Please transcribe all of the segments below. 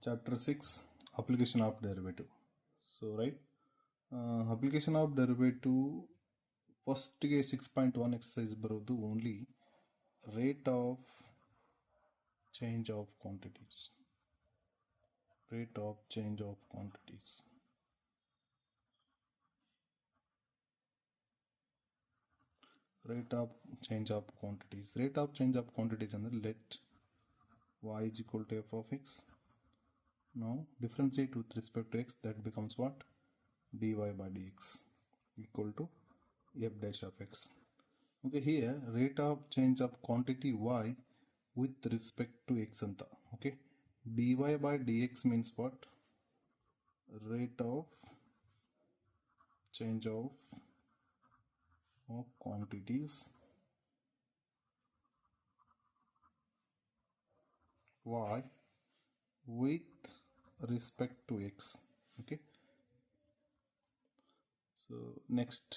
chapter 6 application of derivative. So right, application of derivative first 6.1 exercise ಬರೋದು only rate of change of quantities. Rate of change of quantities. Rate of change of quantities. Rate of change of quantities and let y is equal to f of x. Now differentiate with respect to x, that becomes what? dy by dx equal to f dash of x. Okay, here rate of change of quantity y with respect to x anta. Okay, dy by dx means what? Rate of change of quantities y with respect to x. Okay, so next,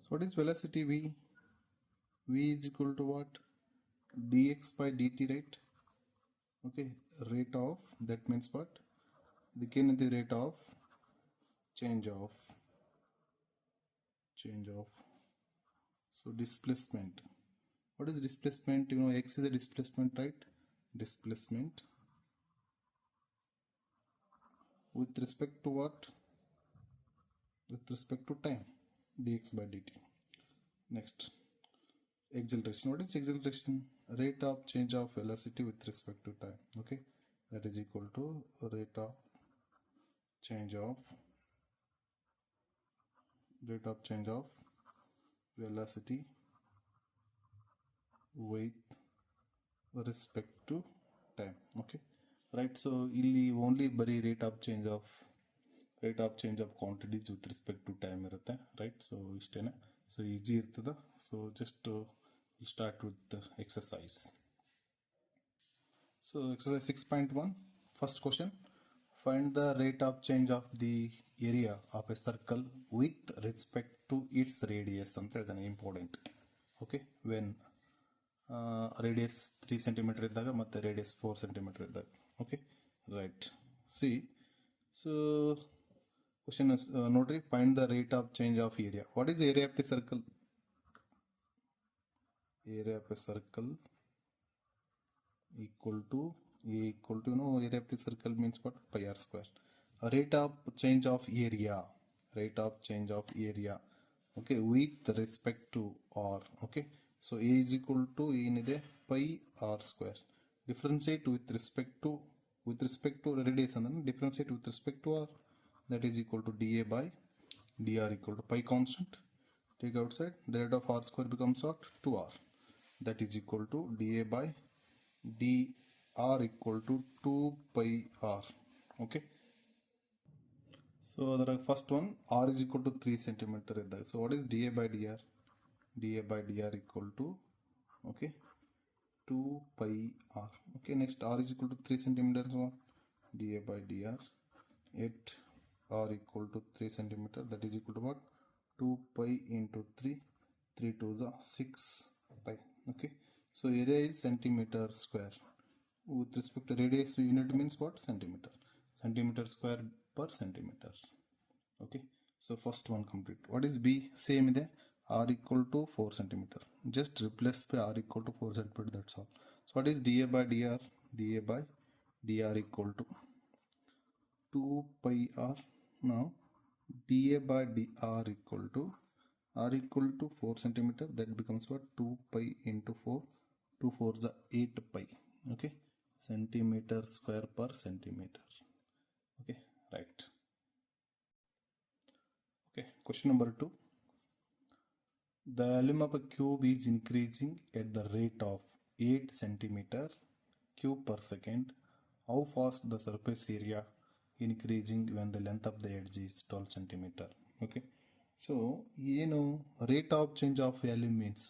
so what is velocity v? V is equal to what? Dx by dt, right? Okay, rate of, that means what? The rate of change of so displacement. What is displacement? You know, x is a displacement, right? Displacement with respect to what? With respect to time, dx by dt. Next, acceleration. What is acceleration? Rate of change of velocity with respect to time. Okay, that is equal to rate of change of velocity with respect to time. Okay, right? So ಇಲ್ಲಿ only ಬರೀ rate of change of quantities with respect to time ಇರುತ್ತೆ, right? So ಇಷ್ಟೇನೆ. So easy ಇರ್ತದ. So just start with the exercise. So exercise 6.1, first question, find the rate of change of the area of a circle with respect to its radius ಅಂತ ಹೇಳ್ತಾನೆ, important. Okay, when radius 3 cm ಇದ್ದಾಗ ಮತ್ತೆ radius 4 cm ಇದ್ದಾಗ. Okay, right. See, so question is ನೋಡ್ರಿ, find the rate of change of area. What is the area of the circle? Area of a circle equal to area of the circle means what? Pi r square. Rate of change of area, okay, with respect to r. Okay, so a is equal to ಏನಿದೆ pi r square. Differentiate with respect to radius and differentiate with respect to r, that is equal to dA by dr equal to pi constant. Take outside, the rate of r square becomes what? 2r. That is equal to dA by dr equal to 2 pi r. Okay, so the first one, r is equal to 3 cm. So what is dA by dr? dA by dr equal to, okay, 2 pi r. Okay, next r is equal to 3 cm. So dA by dr at r equal to 3 cm, that is equal to what? 2 pi into 3 to the 6 pi. Okay, so area is centimeter square. With respect to radius, unit means what? Centimeter square per centimeter. Okay, so first one complete. What is b? Same ide, r equal to 4 cm. Just replace by r equal to 4 cm, that's all. So what is dA by dr? dA by dr equal to 2 pi r. Now dA by dr equal to 4 cm, that becomes what? 2 pi into 4, 2 4 is 8 pi. Okay, centimeter square per centimeter. Okay, right. Okay, question number 2. The volume of a cube is increasing at the rate of 8 centimeter cube per second. How fast the surface area increasing when the length of the edge is 12 centimeter? Okay, so rate of change of volume means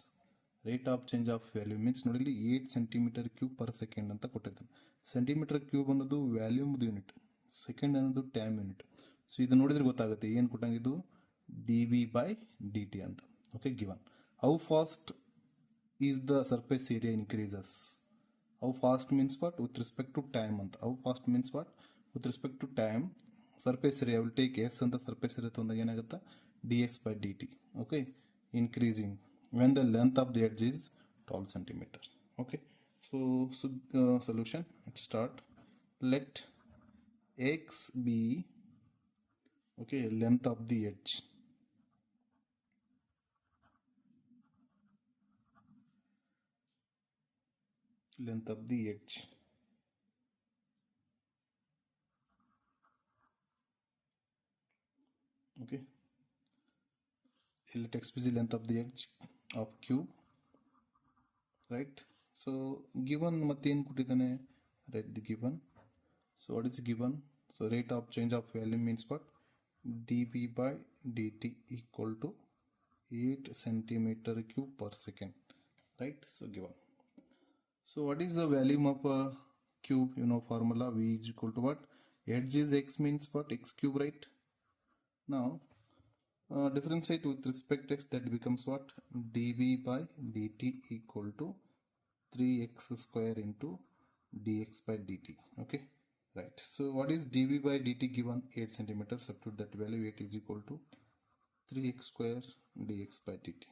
ನೋಡಿ 8 centimeter cube per second ಅಂತ ಕೊಟ್ಟಿದ್ದಾನೆ. Centimetre cube ಅನ್ನೋದು ವ್ಯಾಲ್ಯೂಮ್ದು unit, second ಅನ್ನೋದು time unit. So ಇದು ನೋಡಿದ್ರೆ ಗೊತ್ತಾಗುತ್ತೆ ಏನು ಕೊಟ್ಟಂಗಿದ್ದು, dV by dt ಅಂತ. Okay, given. How fast is the surface area increases? How fast means what? With respect to time. How fast means what? With respect to time. Surface area, I will take S and the surface area ತೊಂದಾಗ ಏನಾಗುತ್ತೆ dx by dt. Okay, increasing when the length of the edge is 12 centimeter. Okay, so solution, let's start. Let x be, okay, length of the edge. Length of the edge. Okay, let x be the length of the edge of cube, right? So given ಮತ್ತೆ ಏನು ಕೊಟ್ಟಿದ್ದಾನೆ, write the given. So what is given? So rate of change of value means what? dv by dt equal to 8 centimeter cube per second, right? So given. So what is the volume of a cube? You know formula, v is equal to what? Edge is x means what? X cube, right? Now differentiate with respect to x, that becomes what? dv by dt equal to 3x square into dx by dt. Okay, right. So what is dv by dt given? 8 centimeters. Substitute that value. 8 is equal to 3x square dx by dt.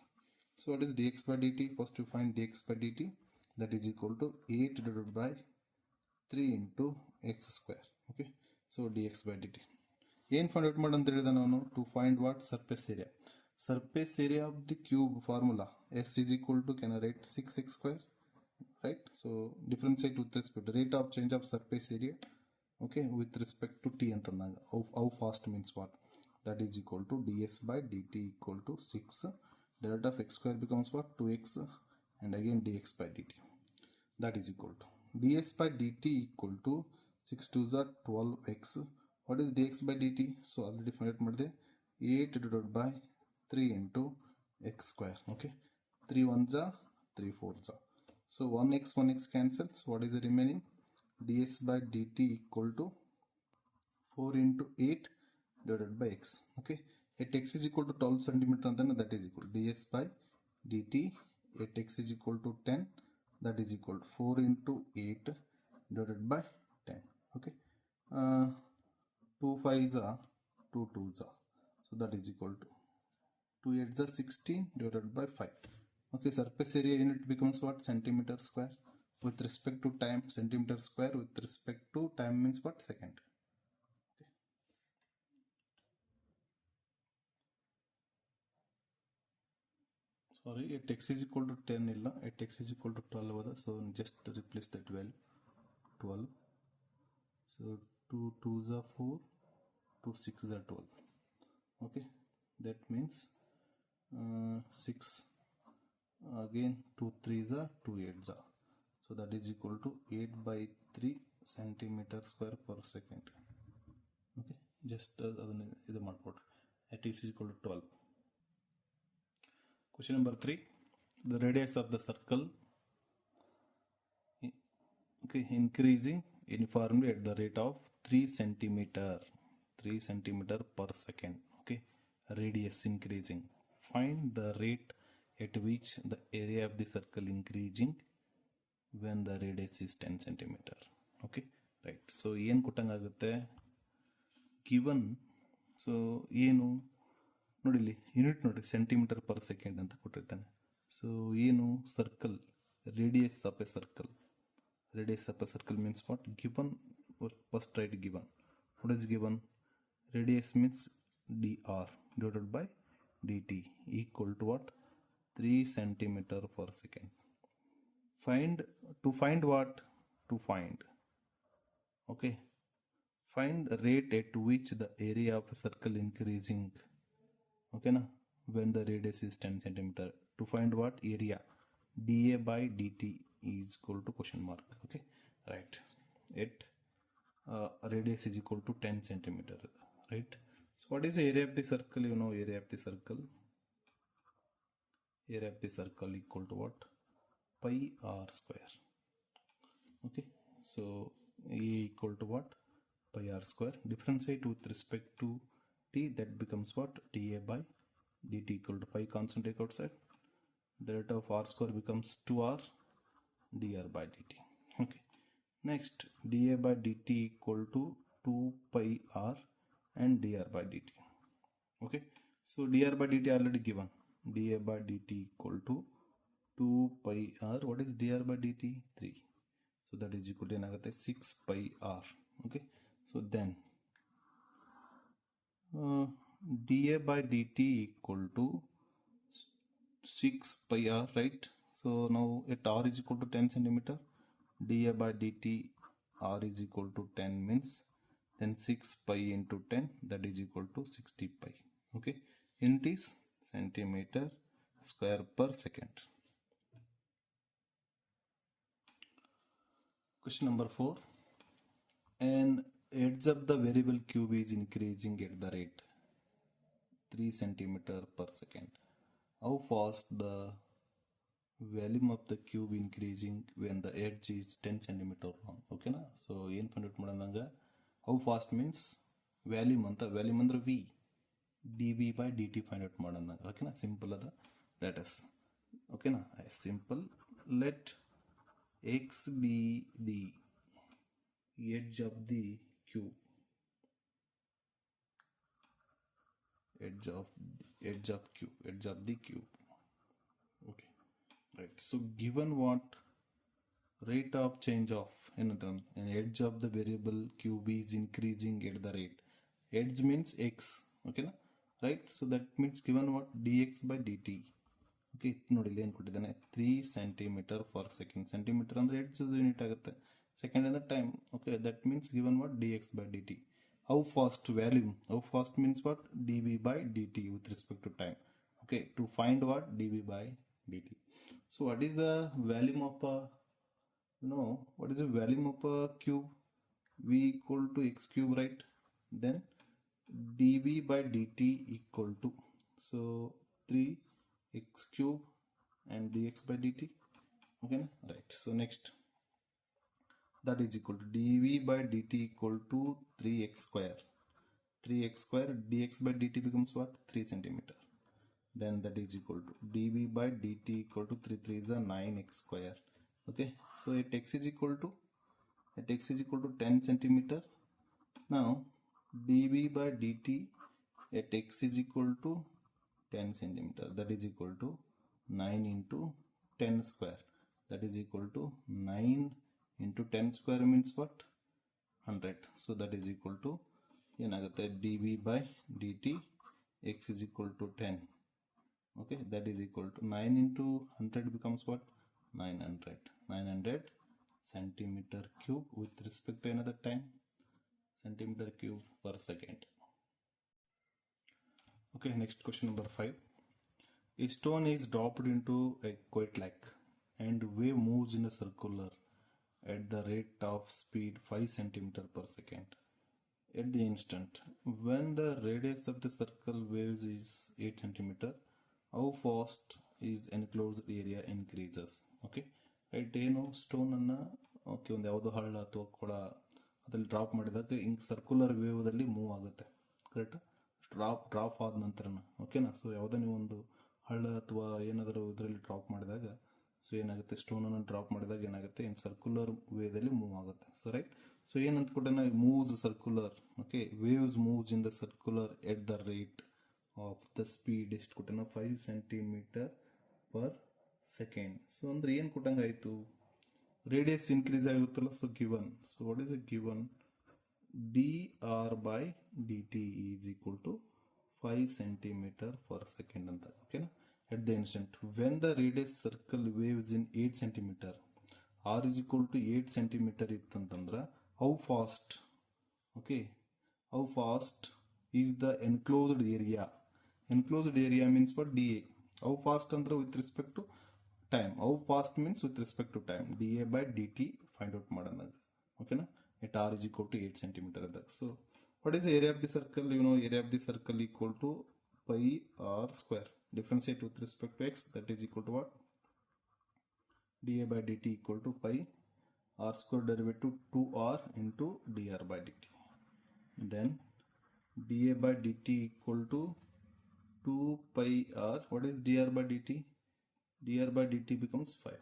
So what is dx by dt? First you find dx by dt, that is equal to 8 divided by 3 into x square. Okay, so dx by dt. ಏನು find out ಮಾಡಂತ ಹೇಳಿದ ನಾನು? To find what? Surface area. Surface area of the cube formula S is equal to, can write 6x square, right? So differentiate with respect to rate of change of surface area, okay, with respect to t ಅಂತಂದಾಗ how fast means what? That is equal to ds by dt equal to 6 derivative of x square becomes what? 2x and again dx by dt, that is equal to ds by dt equal to 6 2s are 12x. What is dx by dt? So already find out ಮಾಡಿದೆ, 8 divided by 3 into x square. Okay, 3 1s are 3 4s are, so 1x cancels. So what is the remaining? ds by dt equal to 4 into 8 divided by x. Okay, at x is equal to 12 centimeter, and then that is equal to ds by dt at x is equal to 10, that is equal to 4 into 8 divided by 10. Okay, 2 5s are 2 2s are, so that is equal to 2 8s are 16 divided by 5. Okay, surface area unit becomes what? Centimeter square. With respect to time, centimeter square with respect to time means what? Second. Okay. Sorry, at x is equal to 10 illa, at x is equal to 12 ada, so just replace that value 12. So 2 2s are 4, 2 6s are 12. Okay, that means 6 again 2 3s are 2 8s are, so that is equal to 8 by 3 centimeter square per second. Okay, just adana idu ಮಾಡ್ಕೊಡ್ರಿ. At x is equal to 12. Question number 3, the radius of the circle, okay, increasing uniformly at the rate of 3 centimeter per second. Okay, radius increasing. Find the rate at which the area of the circle increasing when the radius is 10 centimeter. Okay, right. So ಏನು ಕೊಟ್ಟಂಗಾಗುತ್ತೆ? given, so ಏನು ನೋಡಿಲಿ unit ನೋಡಿ, centimetre per second ಅಂತ ಕೊಟ್ಟಿರ್ತಾನೆ. So ಏನು? Circle, radius of A circle. Radius of a circle means what? Given, first write given. What is given? Radius means dr divided by dt equal to what? 3 centimeter per second. Find, to find what? To find, okay, find the rate at which the area of a circle increasing, okay na, when the radius is 10 centimeter. To find what? Area, dA by dt is equal to question mark. Okay, right. At radius is equal to 10 centimeter, right? So what is the area of the circle? You know, area of the circle, area of the circle equal to what? Pi r square. Okay, so a equal to what? Pi r square. Differentiate with respect to t, that becomes what? dA by dt equal to pi, constant take outside, derivative of r square becomes 2r dr by dt. Next, dA by dt equal to 2 pi r and dr by dt. Okay, so dr by dt already given. dA by dt equal to 2 pi r. What is dr by dt? 3. So that is equal to 6 pi r. Okay, so then dA by dt equal to 6 pi r, right? So now at r is equal to 10 centimeter, dA by dt r is equal to 10 means then 6 pi into 10, that is equal to 60 pi. Okay, unit is centimeter square per second. Question number 4. An edge of the variable cube is increasing at the rate 3 centimeter per second. How fast the volume of the cube increasing when the edge is 10 centimeter long? Okay na? So ಏನು find out ಮಾಡೋಣ? How fast means volume ಅಂತ, volume ಅಂದ್ರೆ v, dv by dt find out ಮಾಡೋಣ. ಓಕೆನಾ? Simple ಅದ. Let us, ಓಕೆನಾ? Simple. Let x be the edge of the cube. Edge of the cube. Okay, right. So given what rate of change of an edge of the variable cube is increasing at the rate. Edge means x. Okay, right? So that means given what dx by dt. Okay, ನೋಡಿ ಇಲ್ಲಿ ಏನು ಕೊಟ್ಟಿದ್ದಾನೆ 3 centimeter per second. Centimeter ಅಂದ್ರೆ edge unit ಆಗುತ್ತೆ, second ಅಂದ್ರೆ time. Okay, that means given what dx by dt. How fast volume? How fast means what? dv by dt with respect to time. Okay, to find what dv by dt. So what is the volume of a, what is the volume of a cube? V equal to x cube, right? Then dv by dt equal to, so 3x cube and dx by dt. Okay, right? So next, that is equal to dv by dt equal to 3x square. 3x square dx by dt becomes what? 3 centimeter. Then that is equal to dv by dt equal to 3 3 is a 9x square. Okay, so at x is equal to 10 centimeter. Now dv by dt at x is equal to 10 centimeter, that is equal to 9 into 10 square, that is equal to 9 into 10 square means what? 100. So that is equal to ಏನಾಗುತ್ತೆ dv by dt x is equal to 10. Okay, that is equal to 9 into 100 becomes what? 900 centimeter cube with respect to another time, centimeter cube per second. Okay, next question number 5. A stone is dropped into a quiet lake and wave moves in a circular at the rate of speed 5 centimeter per second. At the instant when the radius of the circle waves is 8 centimeter, how fast is enclosed area increases? Okay, right? ಏನು stone ಅನ್ನ okay ಒಂದು ಯಾವುದೋ ಹಳ್ಳ ಅಥವಾ ಕೊಳ ಅದ್ರಲ್ಲಿ drop ಮಾಡಿದಾಗ ಹಿಂಗೆ ಸರ್ಕ್ಯುಲರ್ ವೇವ್ದಲ್ಲಿ ಮೂವ್ ಆಗುತ್ತೆ, ಕರೆಕ್ಟ್? ಡ್ರಾಪ್ ಆದ ನಂತರನ, ಓಕೆನಾ? ಸೊ ಯಾವುದೇ ನೀವು ಒಂದು ಹಳ್ಳ ಅಥವಾ ಏನಾದರೂ ಇದರಲ್ಲಿ ಡ್ರಾಪ್ ಮಾಡಿದಾಗ ಸೊ ಏನಾಗುತ್ತೆ, ಸ್ಟೋನನ್ನು ಡ್ರಾಪ್ ಮಾಡಿದಾಗ ಏನಾಗುತ್ತೆ, ಇನ್ ಸರ್ಕ್ಯುಲರ್ ವೇದಲ್ಲಿ ಮೂವ್ ಆಗುತ್ತೆ. ಸೊ ರೈಟ್, ಸೊ ಏನಂತ ಕೊಟ್ಟೆ, moves circular. Okay, waves moves in the circular at the rate of the speed ಎಷ್ಟು ಕೊಟ್ಟೆ, 5 centimeter per second. ಸೊ ಅಂದ್ರೆ ಏನು ಕೊಟ್ಟಂಗೆ ಆಯಿತು, ರೇಡಿಯಸ್ ಇನ್ಕ್ರೀಸ್ ಆಗುತ್ತಲ್ಲ. So given, so what is A given? dr by dt is equal to 5 centimeter per second ಅಂತ. ಓಕೆನಾ? at the instant when the radius circle waves in 8 centimeter, r is equal to 8 centimeter ಇತ್ತಂತಂದ್ರೆ how fast, okay, how fast is the enclosed area? Enclosed area means what? dA. how fast ಅಂದ್ರೆ with respect to time. how fast means with respect to time. dA by dt find out ಮಾಡೋಣ. ಓಕೆನಾ? at r is equal to 8 centimeter ಅಂದಾಗ. so what is the area of the circle? area of the circle equal to pi r square. Differentiate with respect to x, that is equal to what? dA by dt equal to pi r square derivative 2r into dr by dt. Then dA by dt equal to 2 pi r. What is dr by dt? dr by dt becomes 5.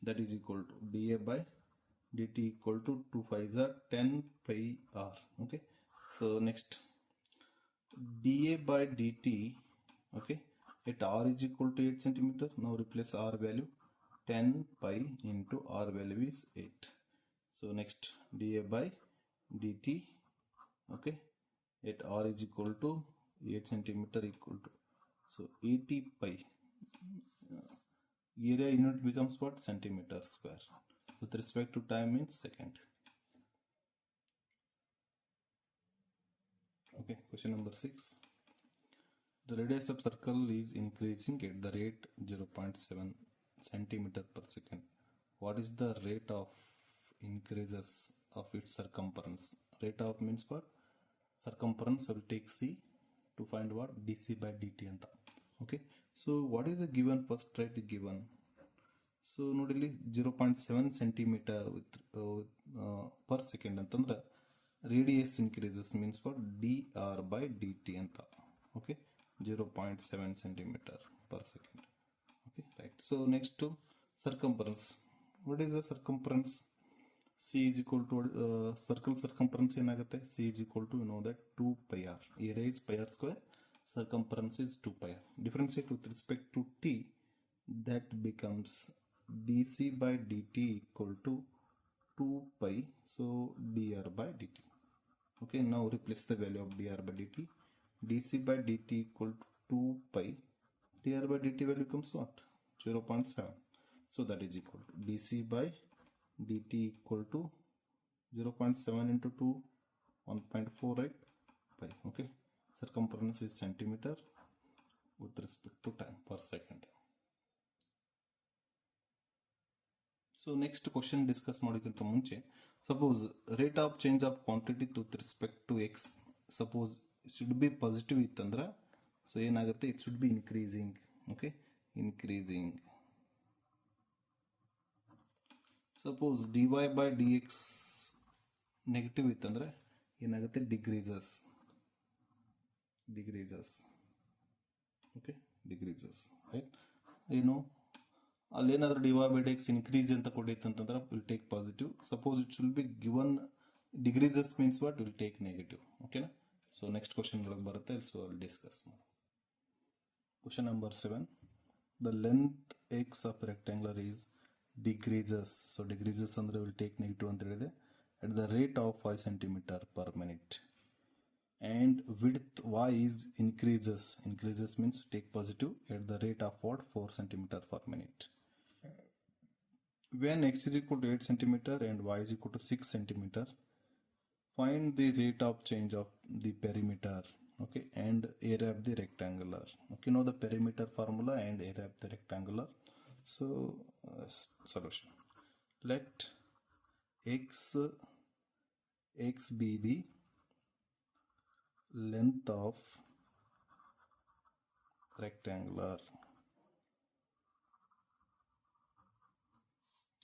That is equal to dA by dt equal to 2 5s are 10 pi r. Okay, so next dA by dt, okay, at r is equal to 8 centimeter. Now replace r value, 10 pi into r value is 8. So next dA by dt, okay, at r is equal to 8 centimeter equal to, so 80 pi, area unit becomes what? Centimeter square. With respect to time means second. Okay, question number 6. The radius of circle is increasing at the rate 0.7 centimeter per second. What is the rate of increases of its circumference? Rate of means what? Circumference. I will take C to find what? dc by dt anta. Okay, so what is the given? First rate is given. So nodili 0.7 centimeter per second antandra radius increases means what? dr by dt anta. Okay, 0.7 centimeter per second. Okay, right. So next to circumference. What is the circumference? C is equal to circle circumference ಏನಾಗುತ್ತೆ? C is equal to, you know that, 2 pi r. Area is pi r square, circumference is 2 pi r. Differentiate with respect to t, that becomes dc by dt equal to 2 pi, so dr by dt. Okay, now replace the value of dr by dt. dc by dt equal to 2 pi, dr by dt value comes what? 0.7. So that is equal to dc by dt equal to 0.7 into 2, 1.4, right? Pi. Okay, circumference is centimeter with respect to time per second. So next question discuss ಮಾಡೋಕ್ಕಿಂತ ಮುಂಚೆ, suppose rate of change of quantity with respect to x, suppose should be positive ಇತ್ತಂದ್ರೆ, so ಏನಾಗುತ್ತೆ? It should be increasing. Okay, increasing. Suppose dy by dx negative ಇತ್ತಂದ್ರೆ ಏನಾಗುತ್ತೆ? Decreases. Okay, decreases, right? You know, ಅಲ್ಲೇನಾದ್ರೂ dy by dx increase ಅಂತ ಕೊಟ್ಟಿತ್ತು ಅಂತಂದ್ರೆ will take positive. Suppose it should be given decreases means what? Will take negative. Okay na? So next question ಒಳಗೆ ಬರುತ್ತೆ, so I'll discuss more. Question number 7. The length x of rectangular is decreases. So decreases ಅಂದ್ರೆ will take negative ಅಂತ ಹೇಳಿದೆ, at the rate of 5 centimeter per minute. And width y is increases. Increases means take positive, at the rate of what? 4 centimeter per minute. When x is equal to 8 centimeter and y is equal to 6 centimeter, find the rate of change of the perimeter, okay, and area of the rectangular. Okay, know the perimeter formula and area of the rectangular. So solution. Let x be the length of rectangular,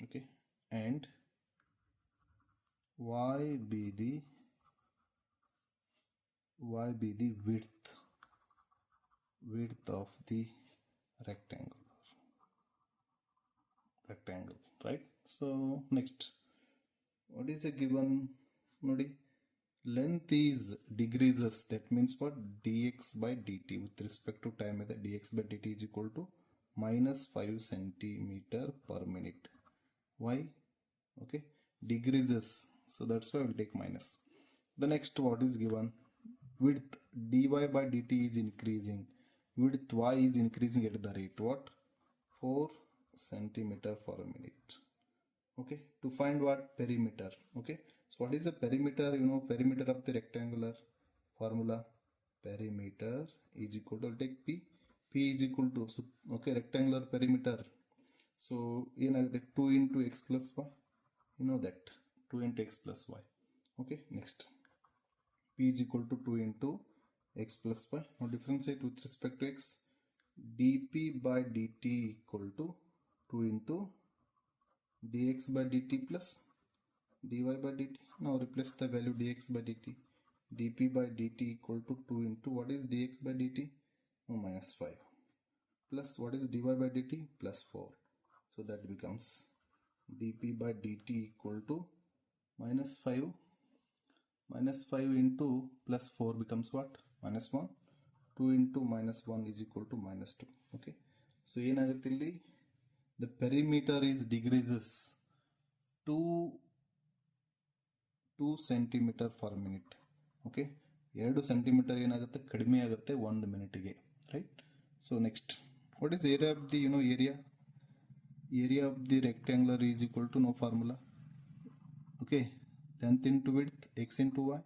okay, and y be the width of the rectangle, right? So next, what is a given? Nodi, length is decreases, that means what? dx by dt with respect to time ಇದೆ. dx by dt is equal to minus 5 centimeter per minute. Why? Okay, decreases, so that's why we'll take minus. The next, what is given? Width dy by dt is increasing, width y is increasing at the rate what? 4 centimeter per minute. Okay, to find what? Perimeter. Okay, so what is the perimeter? You know, perimeter of the rectangular formula, perimeter is equal to, I'll take p is equal to, so, okay, rectangular perimeter, so ಏನಾಗುತ್ತೆ? 2 into x plus y, you know that, 2 into x plus y. Okay, next, p is equal to 2 into x plus y. Now differentiate with respect to x, dp by dt equal to 2 into dx by dt plus dy by dt. Now replace the value dx by dt. dp by dt equal to 2 into what is dx by dt? Oh, minus 5, plus what is dy by dt? Plus 4. So that becomes dp by dt equal to minus 5 into plus 4 becomes what? Minus 1. 2 into minus 1 is equal to minus 2. Okay, so ಏನಾಗುತ್ತೆ ಇಲ್ಲಿ the perimeter is decreases 2 centimeter per minute. Okay, 2 centimeter ಏನಾಗುತ್ತೆ ಕಡಿಮೆ ಆಗುತ್ತೆ 1 ಮಿನಿಟ್ಗೆ, right? So next, what is area of the area of the rectangular is equal to no formula. Okay, length into width x into y.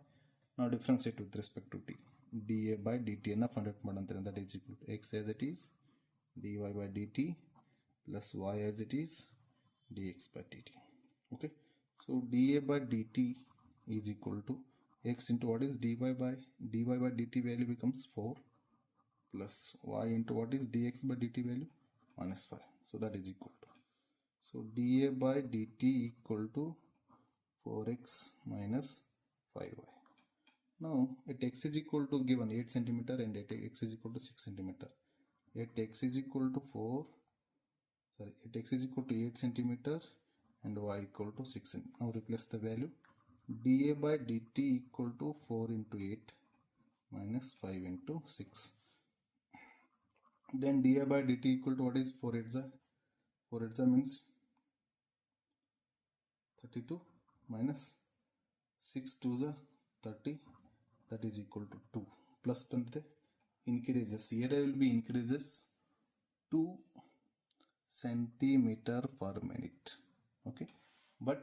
Now differentiate with respect to t. dA by dt ಅನ್ನು find out ಮಾಡಂತಾರೆ. That is equal to x as it is dy by dt plus y as it is dx by dt. Okay, so dA by dt is equal to x into what is dy by dt value becomes 4 plus y into what is dx by dt value minus 5. So that is equal to, so dA by dt equal to 4x minus 5y. Now at x is equal to given 8 centimeter and at x is equal to 6 centimeter. At x is equal to 8 centimeter and y equal to 6. Now replace the value. dA by dt equal to 4 into 8 minus 5 into 6. Then dA by dt equal to what is 4 8 means 32 minus 6 2 30, that is equal to 2. Plus increases, area will be increases 2 centimeter per minute. Okay, but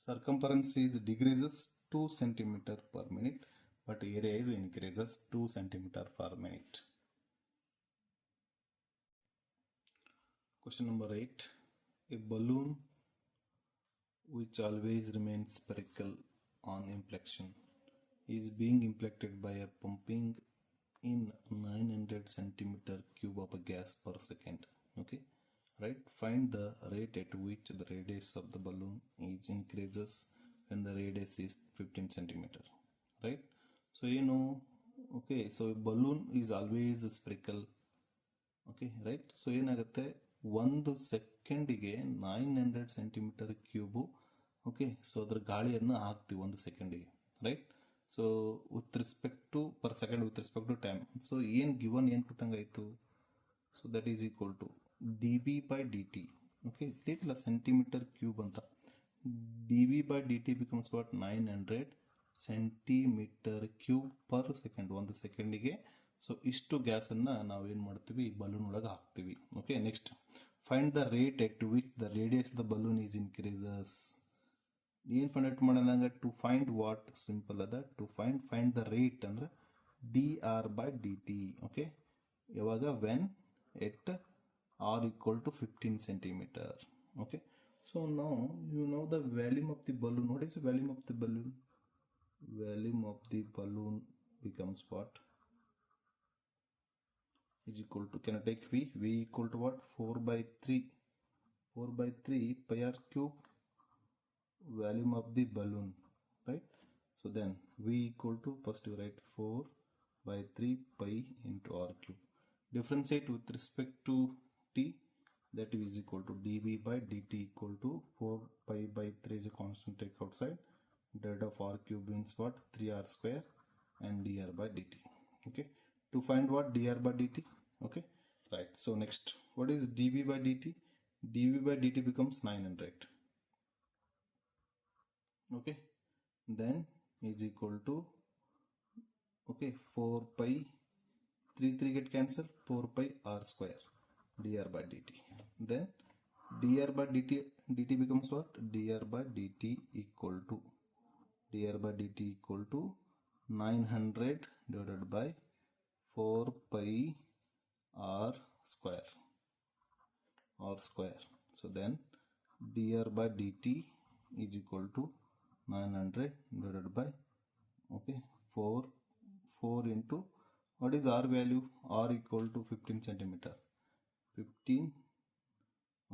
circumference is decreases 2 centimeter per minute, but area is increases 2 centimeter per minute. Question number 8. A balloon which always remains spherical on inflection is being inflated by a pumping in 900 centimeter cube of a gas per second. Okay, right? Find the rate at which the radius of the balloon is increases when the radius is 15 centimeter. Right? So you know, okay, so a balloon is always spherical. Okay, right? So ಏನಾಗುತ್ತೆ, 1 ಸೆಕೆಂಡಿಗೆ 900 centimetre cube. Okay, so ಅದ್ರ ಗಾಳಿಯನ್ನು ಹಾಕ್ತೀವಿ 1 ಸೆಕೆಂಡಿಗೆ, right? So with respect to per second with respect to time. So ಏನು given ಏನು ಕೊಟ್ಟಂಗಾಯಿತು? So that is equal to D B by D T. Okay, ಇಲ್ಲ ಸೆಂಟಿಮೀಟರ್ ಕ್ಯೂಬ್ ಅಂತ. D B by D T becomes what? 900 centimetre cube per second, 1 ಸೆಕೆಂಡಿಗೆ. So ಇಷ್ಟು ಗ್ಯಾಸನ್ನು ನಾವು ಏನು ಮಾಡ್ತೀವಿ, ಬಲೂನ್ ಒಳಗೆ ಹಾಕ್ತೀವಿ. Okay, next find the rate at which the radius the balloon is increases. ಏನು ಫೈಂಡ್ ಔಟ್ ಮಾಡೋದಂಗ? To find what? ಸಿಂಪಲ್ ಅದ, ಟು ಫೈಂಡ್ ದ ರೇಟ್ ಅಂದ್ರೆ d r by D T. Okay, ಯಾವಾಗ? When at r equal to 15 centimeter. Okay, so now you know the volume of the balloon. What is the volume of the balloon? Volume of the balloon becomes what? Is equal to, can I take V? V equal to what? 4 by 3 pi r cube, volume of the balloon, right? So then V equal to, first you write 4 by 3 pi into r cube. Differentiate with respect to t, that is equal to dv by dt equal to 4 pi by 3 is a constant, take outside. Divided of r cube means what? 3r square and dr by dt. Okay, to find what? dr by dt. Okay, right. So next, what is dv by dt? dv by dt becomes 900. Okay, then is equal to, okay, 4 pi 3 get cancelled, 4 pi r square dr by dt. Then dr by dt becomes what? dr by dt equal to 900 divided by 4 pi r square. So then dr by dt is equal to 900 divided by, okay, 4 into, what is r value? R equal to 15 centimeter. 15,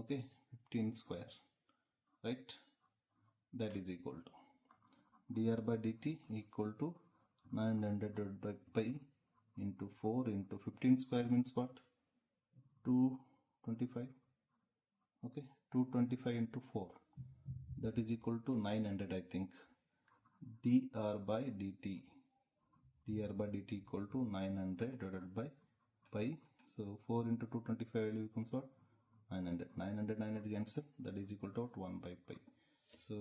okay, 15 square, right? That is equal to dr by dt equal to 900 divided by pi into 4 into 15 square means what? 225. Okay, 225 into 4, that is equal to 900, I think. dr by dt equal to 900 divided by pi. So 4 into 225 value becomes what? 900. 900 cancel, that is equal to what? 1 by pi. So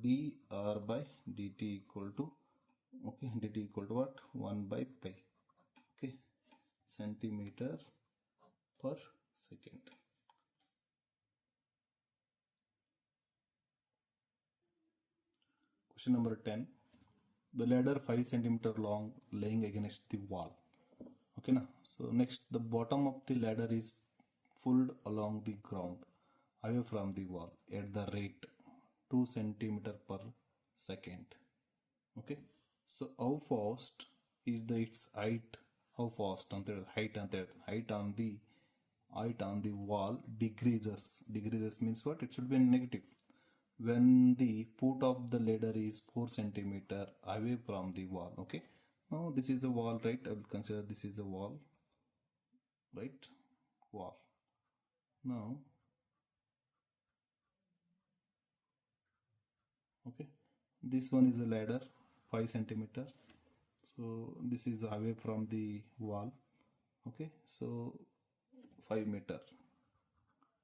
dr by dt equal to, okay, dt equal to what? 1 by pi. Okay, centimeter per second. Question number 10. The ladder 5 centimeter long laying against the wall. Okay, now so next, the bottom of the ladder is pulled along the ground away from the wall at the rate 2 centimeter per second. Okay, so how fast is the its height? How fast on the height on the wall decreases. Decreases means what? It should be negative. When the foot of the ladder is 4 centimeter away from the wall. Okay, now this is the wall, right? I will consider this is the wall, right? Wall. Now, okay, this one is a ladder 5 centimeter, so this is away from the wall. Okay, so 5 meter.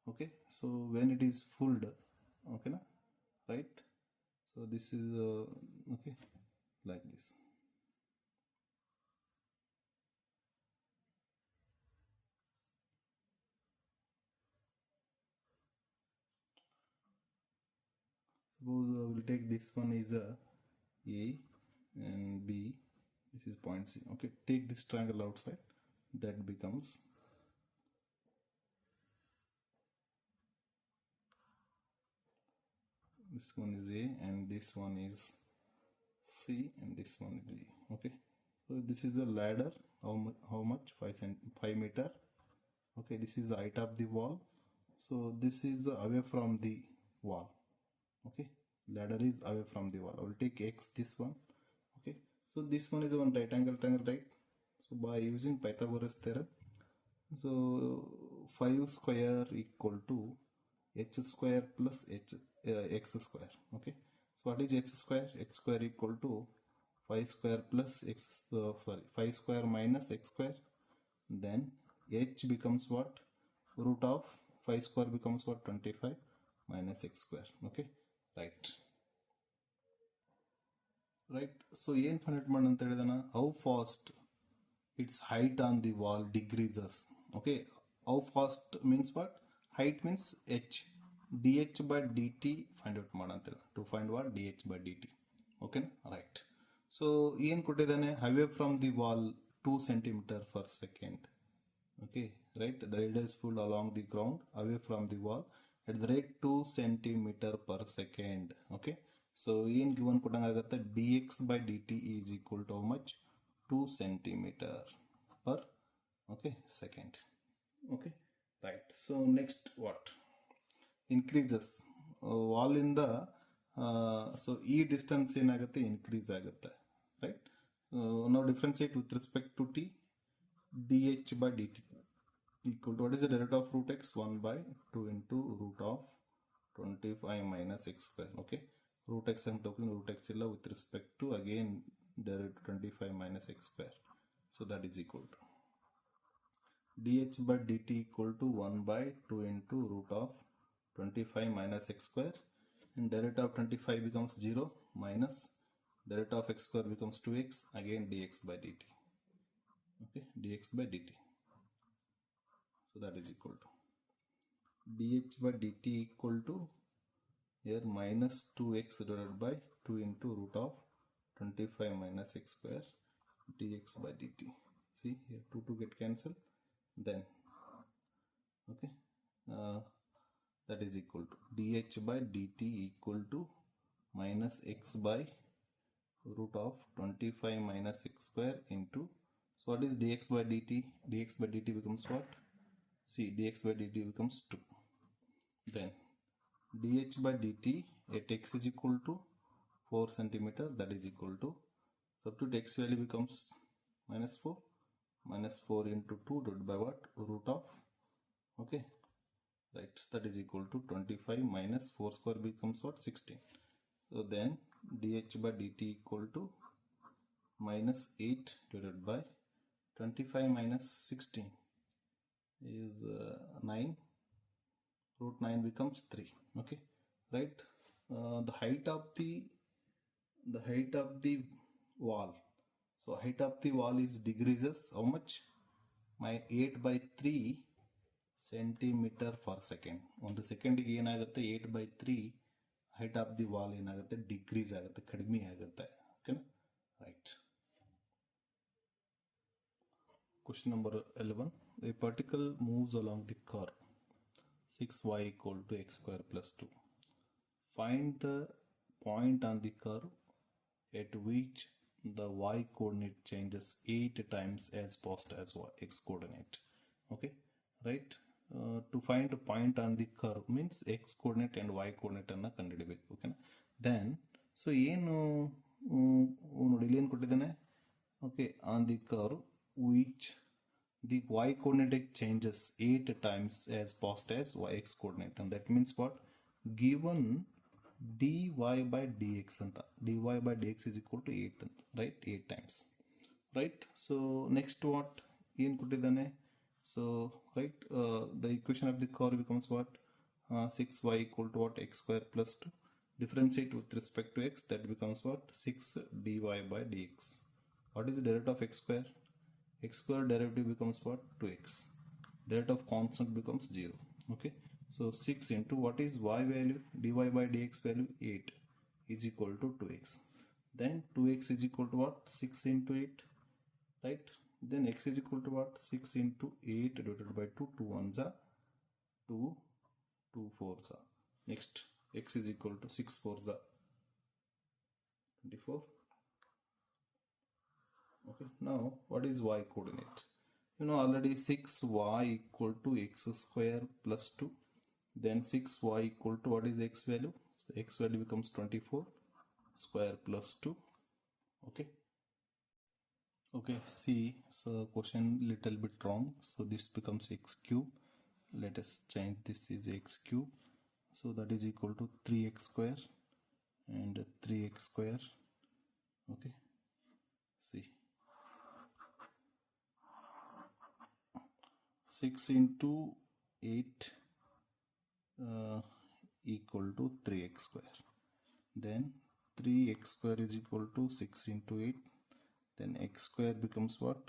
Okay, so when it is pulled, okay, na, right? So this is okay, like this. Suppose we'll take this one is a and B, this is point C. Okay, take this triangle outside, that becomes this one is A and this one is C and this one is B. Okay, so this is the ladder. How much? 5 meter. Okay, this is the height of the wall. So this is away from the wall. Okay, ladder is away from the wall. I will take X, this one. Okay, so this one is one right angle triangle, right? So by using Pythagoras theorem, so 5 square equal to h square plus x square. Okay, so what is h square? H square equal to 5 square plus x, 5 square minus x square. Then h becomes what? Root of 5 square becomes what? 25 minus x square. Okay, right. So ಏನು find ಮಾಡಿ ಅಂತ ಹೇಳಿದಾನ, how fast its height on the wall decreases. Okay, how fast means what? Height means h, dh by dt find out ಮಾಡಂತ, to find what? dh by dt. Okay, right. So ಏನು ಕೊಟ್ಟಿದ್ದಾನೆ? away from the wall 2 centimeter per second. Okay, right, the ladder is pulled along the ground away from the wall at the rate 2 centimeter per second. Okay, so ಏನು given ಕೊಟ್ಟಂಗಾಗುತ್ತೆ? dx by dt is equal to how much? 2 centimeter per, okay, second. Okay, right. So next what? Increases wall in the so e distance ಏನಾಗುತ್ತೆ? increase ಆಗುತ್ತೆ, right? Now differentiate with respect to t. dh by dt equal to, what is the derivative of root x? 1 by 2 into root of 25 minus x square. Okay, root x and root x illa with respect to again derivative 25 minus x square. So that is equal to dh by dt equal to 1 by 2 into root of 25 minus x square, and derivative of 25 becomes 0 minus derivative of x square becomes 2x, again dx by dt. Okay, dx by dt. So that is equal to dh by dt equal to here minus 2x divided by 2 into root of 25 minus x square dx by dt. See here 2 get cancelled, then okay, that is equal to dh by dt equal to minus x by root of 25 minus x square into, so what is dx by dt? Dx by dt becomes what? See, dx by dt becomes 2. Then dh by dt at x is equal to 4 centimeter, that is equal to, substitute x value becomes minus 4. Minus 4 into 2 divided by what? Root of, okay, right? That is equal to 25 minus 4 square becomes what? 16. So then dh by dt equal to minus 8 divided by 25 minus 16 is 9. Root 9 becomes 3. Okay, right? The height of the wall. So height of the wall is decreases how much? My 8 by 3 centimeter per second. ಒಂದು ಸೆಕೆಂಡಿಗೆ ಏನಾಗುತ್ತೆ 8 by 3 height of the wall ಏನಾಗುತ್ತೆ decrease ಆಗುತ್ತೆ, ಕಡಿಮೆ ಆಗುತ್ತೆ. ಓಕೆನಾ, right. Question number 11. A particle moves along the curve 6y equal to x square plus 2. Find the point on the curve at which the y coordinate changes 8 times as fast as x coordinate. Okay, right? To find a point on the curve means x coordinate and y coordinate ಅನ್ನ ಕಂಡುಹಿಡಿಯಬೇಕು. ಓಕೆನಾ, then so ಏನು ನೋಡಿ ಇಲ್ಲಿ ಏನು ಕೊಟ್ಟಿದ್ದಾನೆ? Okay, on the curve which the y coordinate changes 8 times as fast as x coordinate, and that means what? Given dy by dx anta, dy by dx is equal to 8 anta, right? 8 times, right? So next what ಏನು ಕೊಟ್ಟಿದ್ದಾನೆ? So right, the equation of the curve becomes what? 6y equal to what? X square plus 2. Differentiate with respect to x, that becomes what? 6 dy by dx. What is the derivative of x square? X square derivative becomes what? 2x. Derivative of constant becomes 0. Okay, so 6 into what is y value? Dy by dx value 8 is equal to 2x. Then 2x is equal to what? 6 into 8, right? Then x is equal to what? 6 into 8 divided by 2. 2 ones are 2, 2 fours are. Next, x is equal to 6 fours are 24. Okay, now what is y coordinate? You know already 6y equal to x square plus 2. Then 6y equal to what is x value? So x value becomes 24 square plus 2. Okay, okay, see, so question little bit wrong, so this becomes x cube. Let us change this is x cube, so that is equal to 3x square and 3x square. Okay, see, 6 into 8 equal to 3x square. Then 3x square is equal to 6 into 8. Then x square becomes what?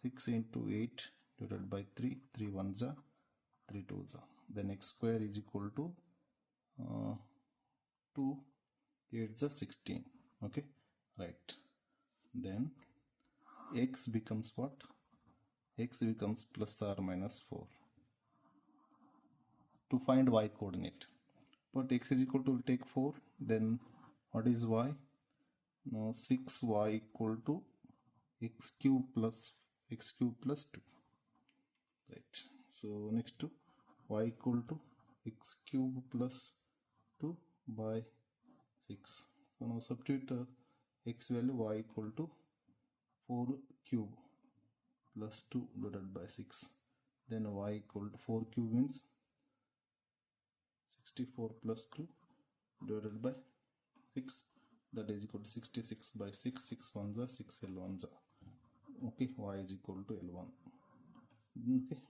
6 into 8 divided by 3. 3 ones are 3 twos are. Then x square is equal to 2 8s are 16. Okay, right. Then x becomes what? X becomes plus or minus 4. To find y coordinate, but x is equal to, we'll take 4. Then what is y? Now 6y equal to x cube plus 2, right? So next to y equal to x cube plus 2 by 6. So now substitute x value, y equal to 4 cube plus 2 divided by 6. Then y equal to 4 cube means 64 plus 2 divided by 6, that is equal to 66 by 6. 6 ones are 6 L1s are. Okay, y is equal to L1. Okay,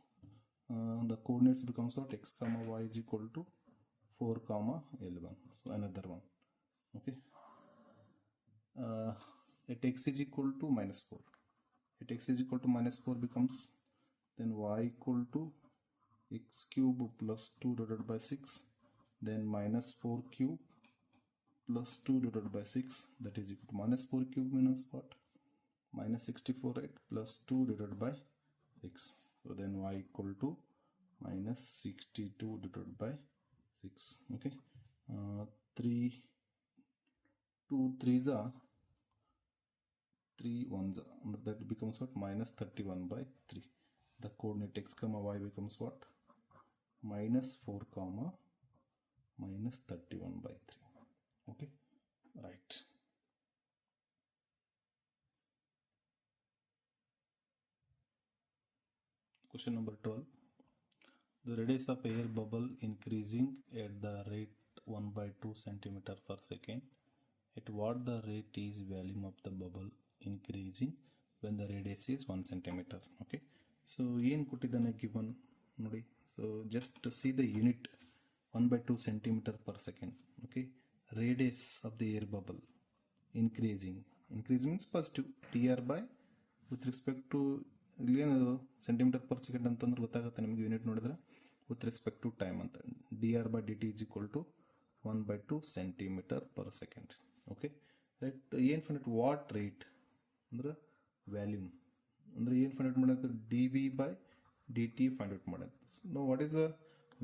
the coordinates becomes what? X comma y is equal to 4 comma L1. So another one. Okay, at x is equal to minus 4. At x is equal to minus 4 becomes then y equal to x cube plus 2 divided by 6. Then minus 4 cube plus 2 divided by 6, that is equal to minus 4 cube minus what? Minus 64, right? Plus 2 divided by 6. So then y equal to minus 62 divided by 6. Okay, 3 2 3s are 3 1s are, that becomes what? Minus 31 by 3. The coordinate x comma y becomes what? Minus 4 comma minus 31 by 3. Okay, right. Question number 12. The radius of air bubble increasing at the rate 1 by 2 centimeter per second. At what the rate is volume of the bubble increasing when the radius is 1 centimeter. Okay, so ಏನು ಕೊಟ್ಟಿದ್ದಾನೆ given ನೋಡಿ. So just see the unit 1 by 2 centimeter per second. Okay, radius of the air bubble increasing means positive. TR by with respect to ಇಲ್ಲಿ ಏನದು centimetre per second ಅಂತಂದ್ರೆ ಗೊತ್ತಾಗುತ್ತೆ ನಿಮಗೆ unit ನೋಡಿದ್ರೆ with respect to time ಅಂತ dr by dt is equal to 1 by 2 centimeter per second. Okay, right. ಏನು find out what rate ಅಂದ್ರೆ volume ಅಂದ್ರೆ ಏನು ಫೈಂಡ್ ಔಟ್ ಮಾಡೋದು dv by dt find out ಮಾಡೋದು. No what is the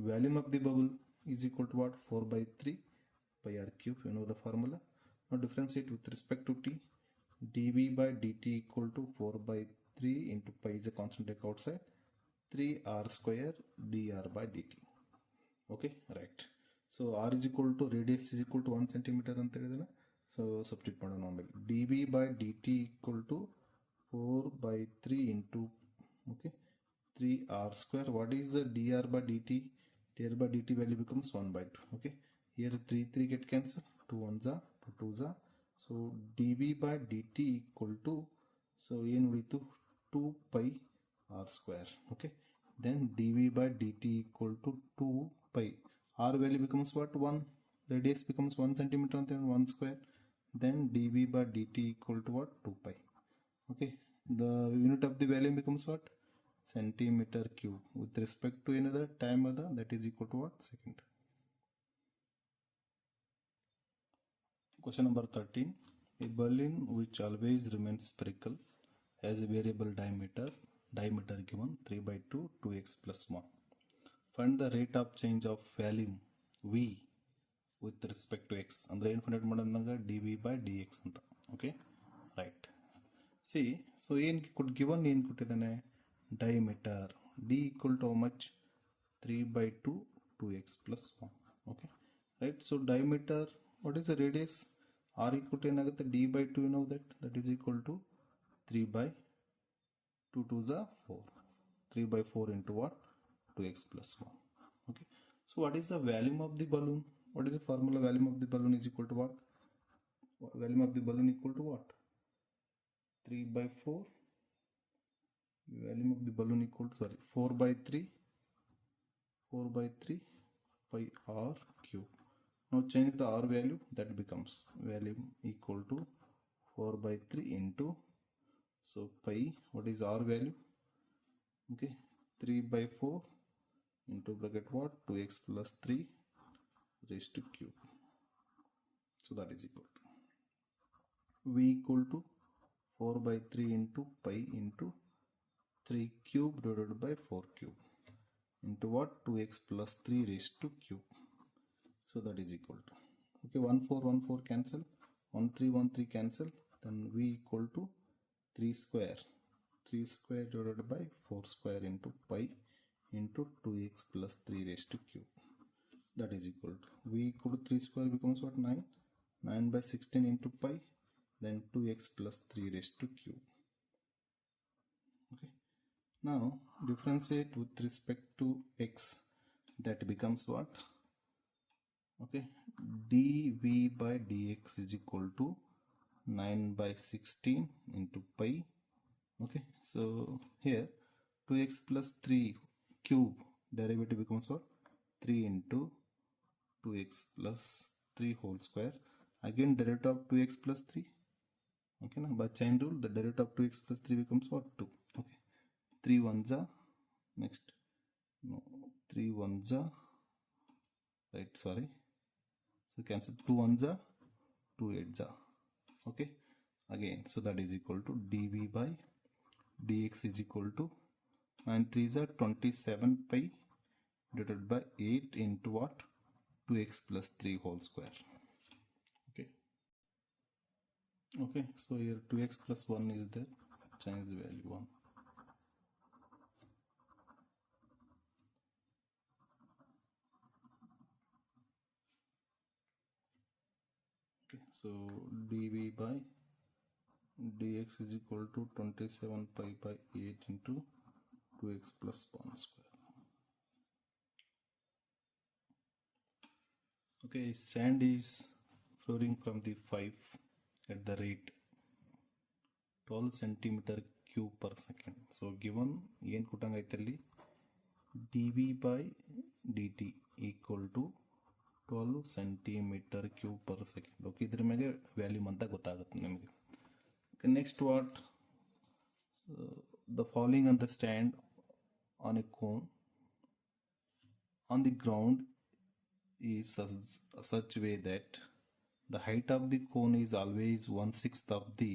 volume of the bubble is equal to what 4 by 3 pi r cube. You know the formula. Now differentiate with respect to t. dv by dt equal to 4 by 3 into pi is a constant, take outside, 3r square dr by dt. Okay, right. So r is equal to radius is equal to 1 centimeter ಅಂತ ಹೇಳಿದಲ್ಲ. So substitute ಮಾಡೋಣ ಆಮೇಲೆ dv by dt equal to 4 by 3 into okay 3r square. What is the dr by dt? dr by dt value becomes 1 by 2. Okay, here 3 get cancelled, 2 1s are 2 2s are. So dv by dt equal to, so ಏನು ಉಳಿತು 2 pi r square. Okay, then dv by dt equal to 2 pi. R value becomes what? 1. Radius becomes 1 centimeter and then 1 square. Then dv by dt equal to what? 2 pi. Okay, the unit of the value becomes what? Centimeter cube. With respect to another time other, that is equal to what? Second. Question number 13. A balloon which always remains spherical has a variable diameter given 3 by 2 2x plus 1. Find the rate of change of volume v with respect to x. ಅಂದ್ರೆ ಏನು find out ಮಾಡೋದಂಗ dv by dx ಅಂತ. Okay, right. See, so ಏನು given ಏನು ಕೊಟ್ಟಿದ್ದಾನೆ diameter d equal to how much 3 by 2 2x plus 1. Okay, right. So diameter, what is the radius? r equal to ಏನಾಗುತ್ತೆ d by 2, you know that is equal to 3 by 2 2s are 4. 3 by 4 into what? 2x plus 1. Okay, so what is the volume of the balloon? What is the formula? Volume of the balloon is equal to what? Volume of the balloon equal to what? 3 by 4. Volume of the balloon equal to 4 by 3 pi r cube. Now change the r value, that becomes volume equal to 4 by 3 into, so pi, what is r value? Okay, 3 by 4 into bracket what? 2x plus 3 raised to cube. So that is equal to v equal to 4 by 3 into pi into 3 cube divided by 4 cube into what? 2x plus 3 raised to cube. So that is equal to, okay, 1 4 cancel, 1 3 cancel, then v equal to 3 square divided by 4 square into pi into 2x plus 3 raised to cube. That is equal to v equal to 3 square becomes what? 9 by 16 into pi, then 2x plus 3 raised to cube. Okay, now differentiate with respect to x, that becomes what? Okay, dv by dx is equal to 9 by 16 into pi. Okay, so here 2x plus 3 cube derivative becomes what? 3 into 2x plus 3 whole square. Again derivative of 2x plus 3. Okay, now by chain rule the derivative of 2x plus 3 becomes what? 2. Okay, 3 1s are, next, no, 3 1s are, right, sorry, so cancel, 2 1s are, 2 8s are. Okay, again, so that is equal to dv by dx is equal to 9 3s are 27 pi divided by 8 into what? 2x plus 3 whole square. Okay, okay, so here 2x plus 1 is there, change the value 1. Okay, so dv by dx is equal to 27 pi by 8 into 2x plus 1 square. Okay, sand is flowing from the 5 at the rate 12 centimeter cube per second. So given ಏನು ಕೊಟ್ಟಂಗೈತೆ ಅಲ್ಲಿ dv by dt equal to 12 centimeter cube per second. Okay, ಇದ್ರ ಮೇಲೆ volume ಅಂತ ಗೊತ್ತಾಗುತ್ತೆ ನಿಮಗೆ. Okay, next what? The falling on the stand on a cone on the ground is such way that the height of the cone is always 1/6 of the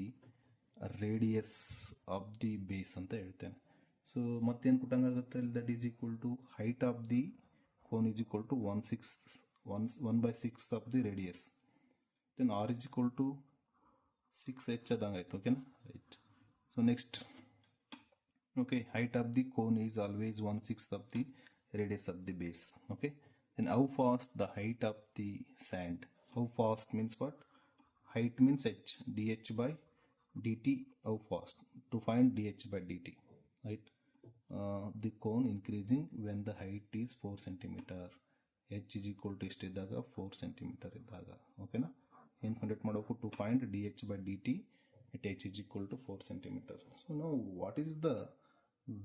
radius of the base ಅಂತ ಹೇಳ್ತೇನೆ. So ಮತ್ತೇನು ಕೊಟ್ಟಂಗಾಗುತ್ತೆ, that is equal to height of the cone is equal to 1/6 of the radius. Then r is equal to 6h ಆದಂಗಾಯ್ತು. ಓಕೆನಾ, right. So next, okay, height of the cone is always 1/6 of the radius of the base. Okay, then how fast the height of the sand? How fast means what? Height means h, dh by dt. How fast? To find dh by dt, right? The cone increasing when the height is 4 centimeter. h is equal to ಎಷ್ಟು ಇದ್ದಾಗ 4 centimeter ಇದ್ದಾಗ. ಓಕೆನಾ, ಏನು conduct ಮಾಡಬೇಕು? To find dh by dt at h is equal to 4 centimeter. So now what is the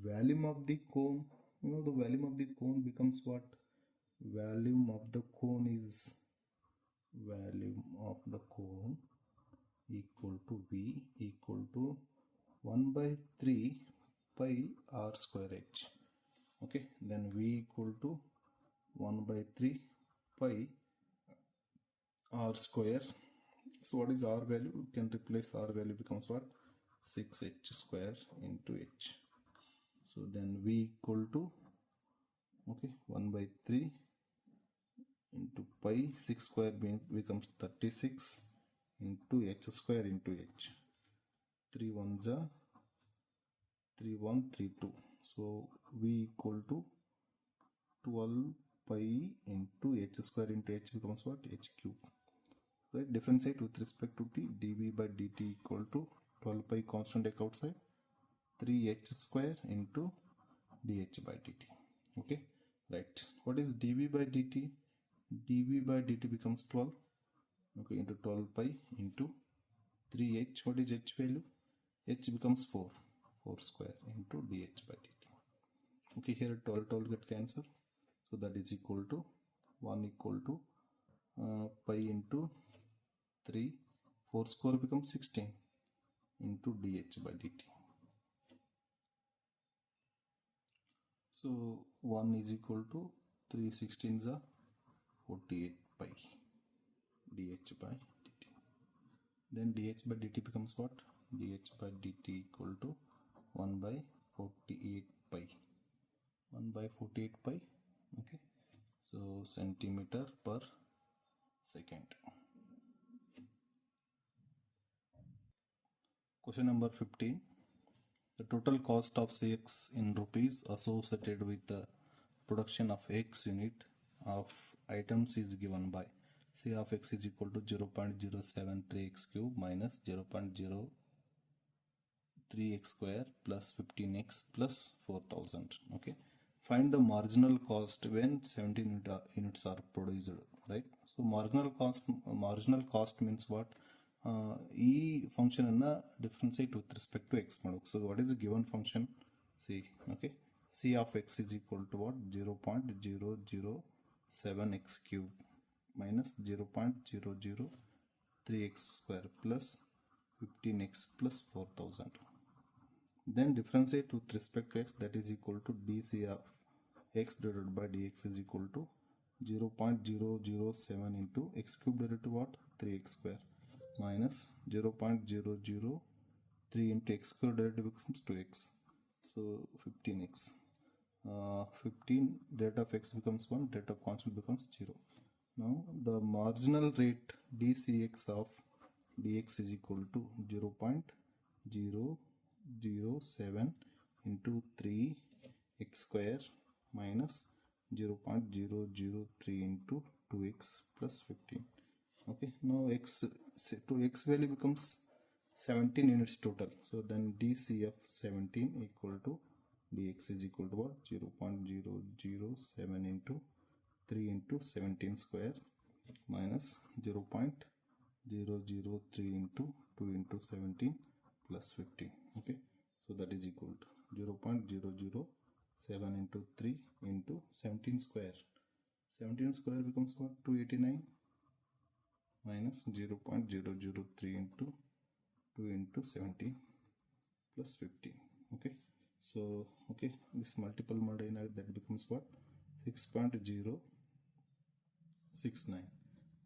volume of the cone? You know, the volume of the cone becomes what? Volume of the cone is equal to V equal to 1/3 pi r square h. Okay, then V equal to 1/3 pi r square. So what is r value? You can replace r value, becomes what? 6h square into h. So then V equal to, okay, 1/3 into pi, 6 square becomes 36 into h square into h. 3 1s are 3 1 3 2. So V equal to 12 pi into h square into h becomes what? H cube. Right, differentiate with respect to t. dv by dt equal to 12 pi, constant take outside, 3h square into dh by dt. Okay, right. What is dv by dt? dv by dt becomes 12, okay, into 12 pi into 3h. What is h value? h becomes 4 square into dh by dt. Okay, here 12 get cancelled, so that is equal to 1 equal to pi into 3, 4 square becomes 16 into dh by dt. So 1 is equal to 3 16s are 48 pi dh by dt. Then dh by dt becomes what? dh by dt equal to 1/48 pi. 1/48 pi. Okay, so centimeter per second. Question number 15. The total cost of Cx in rupees associated with the production of x unit of items is given by C of x is equal to 0.073x cube minus 0.03x square plus 15x plus 4000. Okay, find the marginal cost when 17 units are produced, right? So marginal cost means what? ಈ function ಅನ್ನ differentiate with respect to x ಮಾಡಬೇಕು. So what is given function c? Okay, c of x is equal to what? 0.007x cube minus 0.003x square plus 15x plus 4000. Then differentiate with respect to x, that is equal to dc of x divided by dx is equal to 0.007 into x cube divided to what? 3x square minus 0.003 into x square derivative becomes 2x, so 15x. 15 derivative of x becomes 1, derivative of constant becomes 0. Now the marginal rate dcx of dx is equal to 0.007 into 3x square minus 0.003 into 2x plus 15. Okay, now x value becomes 17 units total. So then dc of 17 equal to dx is equal to what? 0.007 into 3 into 17 square minus 0.003 into 2 into 17 plus 15. Okay, so that is equal to 0.007 into 3 into 17 square. 17 square becomes what? 289 minus 0.003 into 2 into 17 plus 15. Okay, so okay, this multiple mode that becomes what? 6.069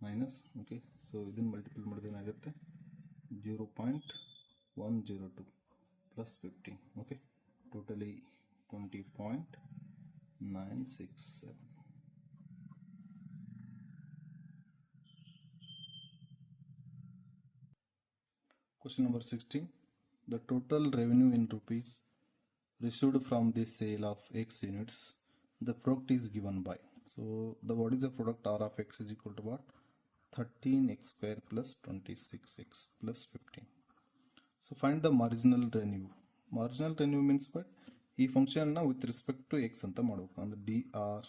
minus, okay, so within multiple mode 0.102 plus 15. Okay, totally 20.967. Question number 16. The total revenue in rupees received from the sale of X units, the product is given by. So the what is the product? R of X is equal to what? 13x square plus 26x plus 15. So find the marginal revenue. Marginal revenue means what? E function na with respect to x anta madಬೇಕು. And dr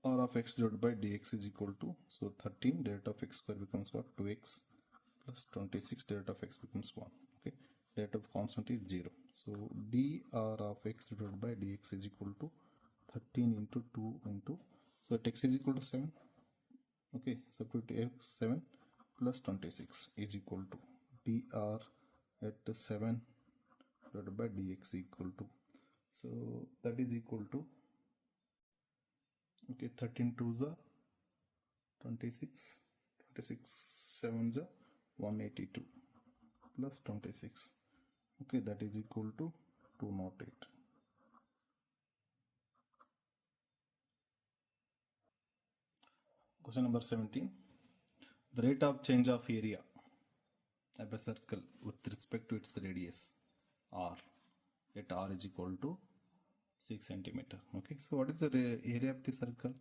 r of x divided by dx is equal to, so 13 derivative of x square becomes what? 2x plus 26 derivative of x becomes 1. Okay, derivative constant is 0. So dr of x divided by dx is equal to 13 into 2 into, so at x is equal to 7. Okay, substitute x 7 plus 26 is equal to dr at 7 divided by dx equal to, so that is equal to, okay, 13 2s are 26, 26 7s are 182 plus 26. Okay, that is equal to 208. Question number 17. The rate of change of area of a circle with respect to its radius r at r is equal to 6 centimeter. Okay, so what is the area of the circle?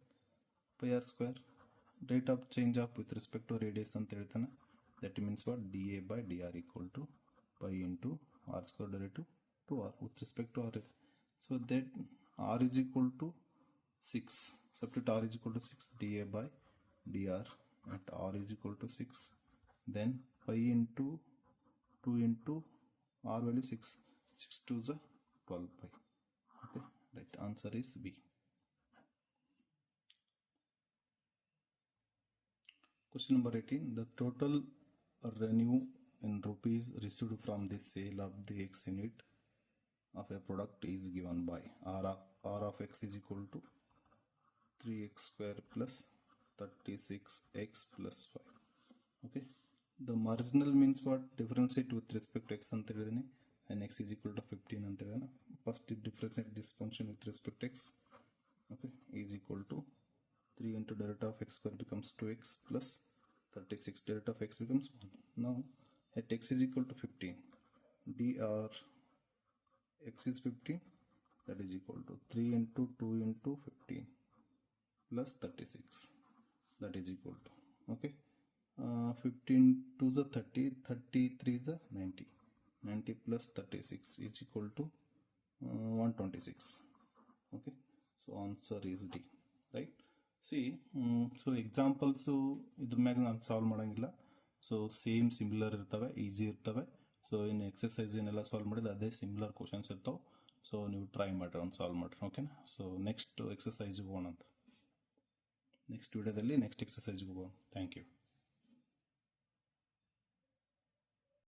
Pi r square. Rate of change of with respect to radius anta ಹೇಳ್ತಾನೆ. That means what? dA by dr equal to pi into r square derivative to r with respect to r. So that r is equal to 6. Substitute r is equal to 6 dA by dr at r is equal to 6. Then pi into 2 into r value 6. 6 2 is 12 pi. Okay, right answer is B. Question number 18. The total revenue in rupees received from the sale of the X unit of a product is given by r of x is equal to 3x square plus 36x plus 5. Okay, the marginal means what? Differentiate with respect to x anta ಹೇಳಿದೀನಿ, and x is equal to 15 anta ಹೇಳಿದೀನಿ. First differentiate this function with respect to x. Okay, is equal to 3 into derivative of x square becomes 2x plus 36 derivative of x becomes 1. Now at x is equal to 15, dr x is 15, that is equal to 3 into 2 into 15 plus 36, that is equal to, okay, 15 2 is 30, 33 is 90, 90 plus 36 is equal to 126. Okay, so answer is D, right? See, so examples ಇದ್ರ ಮ್ಯಾಗ ನಾನು solve ಮಾಡೋಂಗಿಲ್ಲ. So same similar ಇರ್ತವೆ, easy ಇರ್ತವೆ. So ಇನ್ನು exercise ಏನೆಲ್ಲ solve ಮಾಡಿದ್ರೆ ಅದೇ ಸಿಮಿಲರ್ ಕ್ವಶನ್ಸ್ ಇರ್ತಾವೆ. ಸೊ ನೀವು ಟ್ರೈ ಮಾಡಿರಿ, ಒಂದು ಸಾಲ್ವ್ ಮಾಡಿರಿ. ಓಕೆನಾ? ಸೊ ನೆಕ್ಸ್ಟ್ ಎಕ್ಸಸೈಸ್ಗೆ ಹೋಗೋಣ ಅಂತ, ನೆಕ್ಸ್ಟ್ ವಿಡಿಯೋದಲ್ಲಿ ನೆಕ್ಸ್ಟ್ ಎಕ್ಸಸೈಸ್ಗೆ ಹೋಗೋಣ. Thank you.